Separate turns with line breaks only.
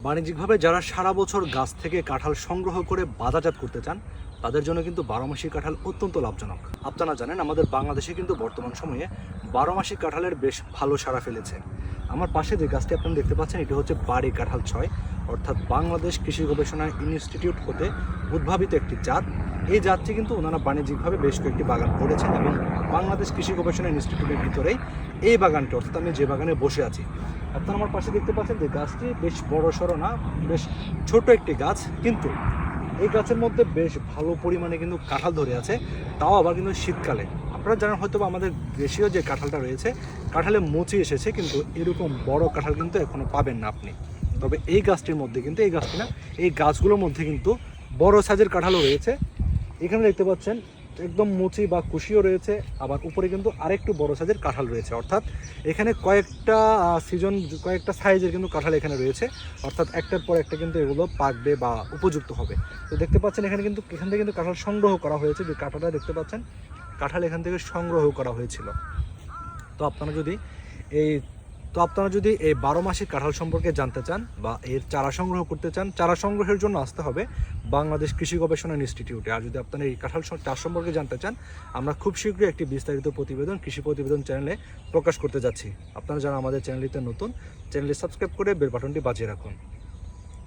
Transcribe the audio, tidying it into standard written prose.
বাণিজ্যিকভাবে যারা সারা বছর গাছ থেকে কাঁঠাল সংগ্রহ করে বাজারজাত করতে চান তাদের জন্য কিন্তু বারোমাসি কাঁঠাল অত্যন্ত লাভজনক। আপনারা জানেন আমাদের বাংলাদেশে কিন্তু বর্তমান সময়ে বারোমাসি কাঁঠালের বেশ ভালো সাড়া ফেলেছে। আমার পাশে যে গাছটি আপনারা দেখতে পাচ্ছেন এটি হচ্ছে বাড়ি কাঁঠাল 6, অর্থাৎ বাংলাদেশ কৃষি গবেষণা ইনস্টিটিউট হতে উদ্ভাবিত একটি জাত। এই জাতটি কিন্তু ওনারা বাণিজ্যিকভাবে বেশ কয়েকটি বাগান করেছেন এবং বাংলাদেশ কৃষি গবেষণা ইনস্টিটিউটের ভিতরেই এই বাগানটি, অর্থাৎ আমি যে বাগানে বসে আছি আপনারা আমার পাশে দেখতে পাচ্ছেন যে গাছটি বেশ বড় সড়ো না, বেশ ছোট একটি গাছ, কিন্তু এই গাছের মধ্যে বেশ ভালো পরিমাণে কিন্তু কাঁঠাল ধরে আছে, তাও আবার কিন্তু শীতকালে। আপনারা জানেন হয়তো আমাদের দেশীয় যে কাঁঠালটা রয়েছে কাঁঠালে মুচি এসেছে, কিন্তু এরকম বড় কাঁঠাল কিন্তু এখনও পাবেন না আপনি। তবে এই গাছটির মধ্যে কিন্তু এই গাছটি না, এই গাছগুলোর মধ্যে কিন্তু বড় সাইজের কাঁঠালও রয়েছে। এখানে দেখতে পাচ্ছেন একদম মুচি বা কুশিও রয়েছে, আবার উপরে কিন্তু আরেকটু বড় সাইজের কাঁঠাল রয়েছে, অর্থাৎ এখানে কয়েকটা কয়েকটা সাইজের কিন্তু কাঁঠাল এখানে রয়েছে, অর্থাৎ একটার পর একটা কিন্তু এগুলো পাকবে বা উপযুক্ত হবে। তো দেখতে পাচ্ছেন এখানে কিন্তু এখান থেকে কিন্তু কাঁঠাল সংগ্রহ করা হয়েছে, যে কাঁঠালটা দেখতে পাচ্ছেন কাঁঠাল এখান থেকে সংগ্রহ করা হয়েছিল। তো আপনারা যদি এই 12 মাসিক কাঁঠাল সম্পর্কে জানতে চান বা এর চারা সংগ্রহ করতে চান, চারা সংগ্রহের জন্য আসতে হবে বাংলাদেশ কৃষি গবেষণা ইনস্টিটিউটে। আর যদি আপনারা এই কাঁঠাল চাষ সম্পর্কে জানতে চান, আমরা খুব শীঘ্রই একটি বিস্তারিত প্রতিবেদন কৃষি প্রতিবেদন চ্যানেলে প্রকাশ করতে যাচ্ছি। আপনারা যারা আমাদের চ্যানেলটিতে নতুন, চ্যানেলটি সাবস্ক্রাইব করে বেল বাটনটি বাজিয়ে রাখুন।